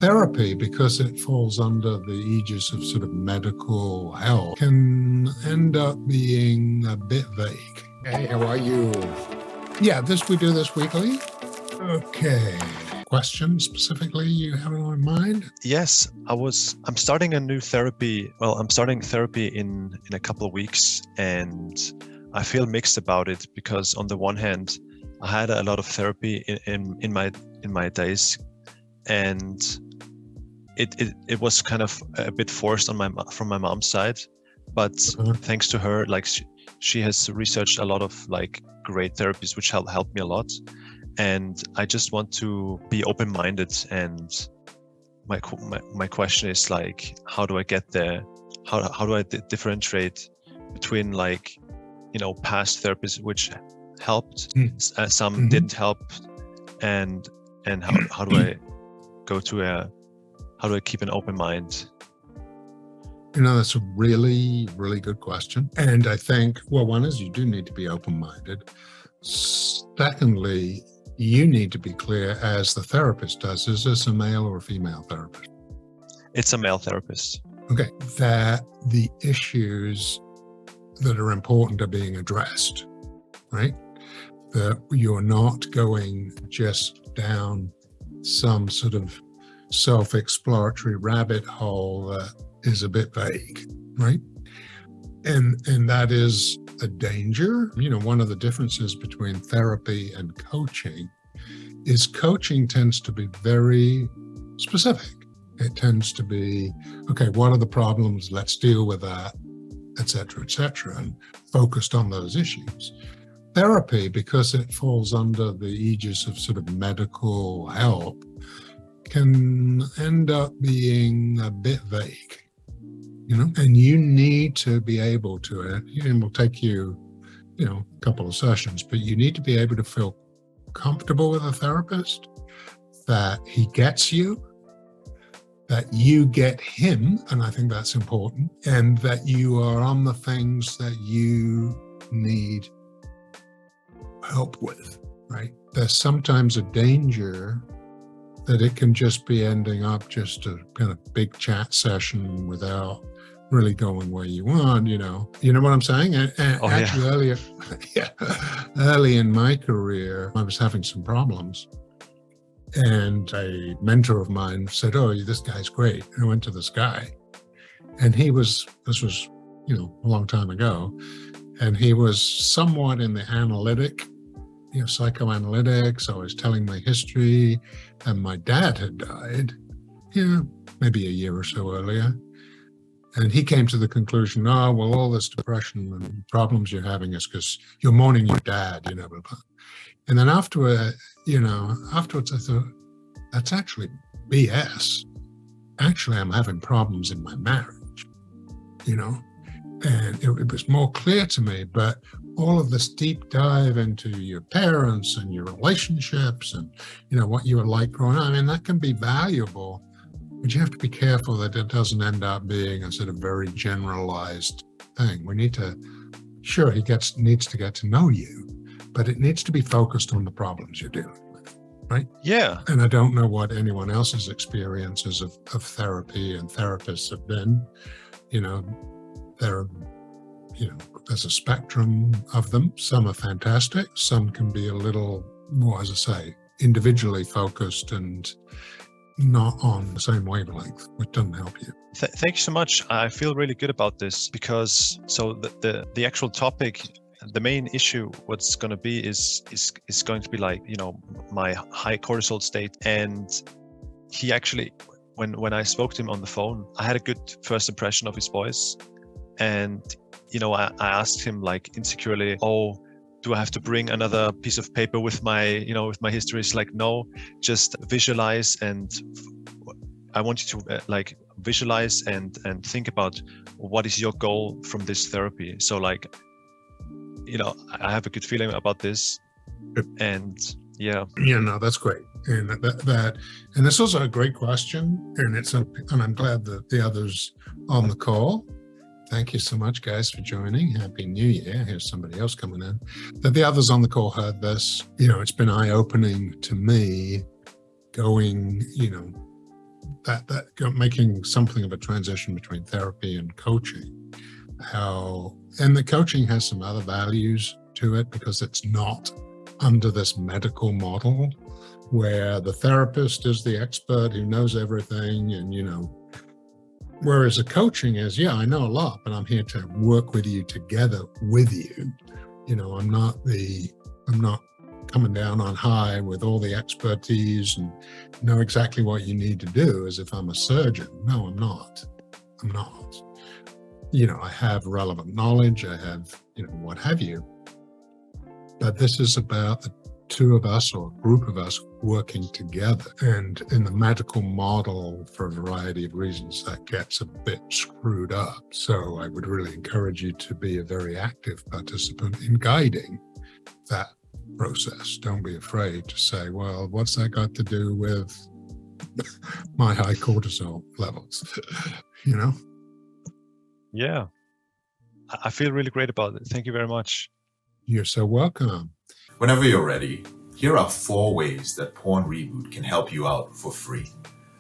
Therapy, because it falls under the aegis of sort of medical health, can end up being a bit vague. Hey, how are you? Yeah, we do this weekly. Okay. Question specifically you have in mind? Yes, I'm starting a new therapy. Well, I'm starting therapy in a couple of weeks, and I feel mixed about it because on the one hand, I had a lot of therapy in my days, and it was kind of a bit forced from my mom's side, but thanks to her, like she has researched a lot of like great therapies which helped me a lot, and I just want to be open-minded. And my question is like, how do I get there? How do I differentiate between like, past therapies which helped, some didn't help, and how do I go to how do I keep an open mind? That's a really, really good question. And I think, well, one is you do need to be open-minded. Secondly, you need to be clear, as the therapist does, is this a male or a female therapist? It's a male therapist. Okay, that the issues that are important are being addressed, right? That you're not going just down some sort of self-exploratory rabbit hole that is a bit vague, right? And that is a danger. One of the differences between therapy and coaching is coaching tends to be very specific. It tends to be, okay, what are the problems? Let's deal with that, et cetera, and focused on those issues. Therapy, because it falls under the aegis of sort of medical help, can end up being a bit vague, and you need to be able to, it will take you, a couple of sessions, but you need to be able to feel comfortable with a therapist, that he gets you, that you get him, and I think that's important, and that you are on the things that you need help with, right? There's sometimes a danger that it can just be ending up just a kind of big chat session without really going where you want, You know what I'm saying? Actually, early in my career, I was having some problems. And a mentor of mine said, "Oh, this guy's great." And I went to this guy, and this was, a long time ago, and he was somewhat in the analytic, psychoanalytics. I was telling my history, and my dad had died, maybe a year or so earlier. And he came to the conclusion, oh, well, all this depression and problems you're having is because you're mourning your dad, blah, blah. And then afterwards I thought, that's actually BS. Actually, I'm having problems in my marriage, and it was more clear to me. But all of this deep dive into your parents and your relationships and, what you were like growing up, that can be valuable, but you have to be careful that it doesn't end up being a sort of very generalized thing. We need to, sure, he needs to get to know you, but it needs to be focused on the problems you're dealing with, right? Yeah. And I don't know what anyone else's experiences of therapy and therapists have been. There's a spectrum of them. Some are fantastic. Some can be a little more, as I say, individually focused and not on the same wavelength, which doesn't help you. Thank you so much. I feel really good about this because the actual topic, the main issue, what's going to be is going to be like, my high cortisol state. And he actually, when I spoke to him on the phone, I had a good first impression of his voice. And, I asked him like insecurely, oh, do I have to bring another piece of paper with my, with my history? It's like, no, just visualize. And I want you to visualize and think about what is your goal from this therapy. So like, I have a good feeling about this. And yeah. That's great. And and this was a great question. And I'm glad that the others on the call. Thank you so much, guys, for joining. Happy New Year. Here's somebody else coming in. That the others on the call heard this. It's been eye-opening to me going, making something of a transition between therapy and coaching. And the coaching has some other values to it because it's not under this medical model where the therapist is the expert who knows everything, and whereas a coaching is, yeah, I know a lot, but I'm here to work with you together with you. I'm not coming down on high with all the expertise and know exactly what you need to do as if I'm a surgeon. No, I'm not. I have relevant knowledge, I have, what have you. But this is about the two of us or a group of us working together. And in the medical model, for a variety of reasons, that gets a bit screwed up. So I would really encourage you to be a very active participant in guiding that process. Don't be afraid to say, well, what's that got to do with my high cortisol levels? Yeah, I feel really great about it. Thank you very much. You're so welcome. Whenever you're ready, here are 4 ways that Porn Reboot can help you out for free.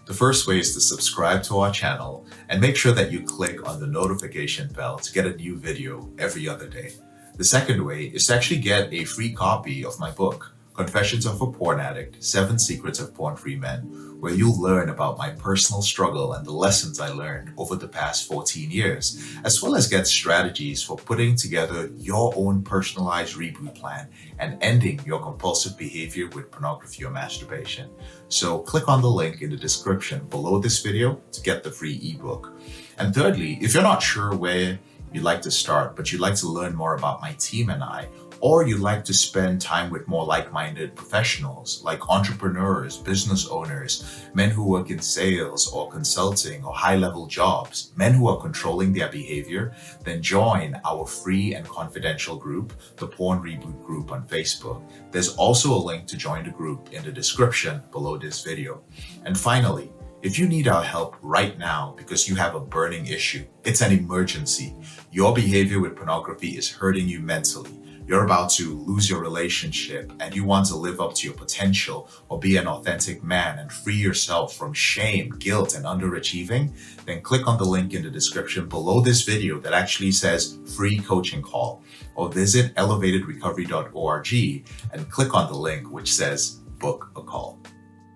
The first way is to subscribe to our channel and make sure that you click on the notification bell to get a new video every other day. The second way is to actually get a free copy of my book, Confessions of a Porn Addict, 7 Secrets of Porn-Free Men, where you'll learn about my personal struggle and the lessons I learned over the past 14 years, as well as get strategies for putting together your own personalized reboot plan and ending your compulsive behavior with pornography or masturbation. So click on the link in the description below this video to get the free ebook. And thirdly, if you're not sure where you'd like to start, but you'd like to learn more about my team and I, or you'd like to spend time with more like-minded professionals like entrepreneurs, business owners, men who work in sales or consulting or high-level jobs, men who are controlling their behavior, then join our free and confidential group, the Porn Reboot group on Facebook. There's also a link to join the group in the description below this video. And finally, if you need our help right now because you have a burning issue, it's an emergency. Your behavior with pornography is hurting you mentally. You're about to lose your relationship and you want to live up to your potential or be an authentic man and free yourself from shame, guilt, and underachieving, then click on the link in the description below this video that actually says free coaching call, or visit elevatedrecovery.org and click on the link which says book a call.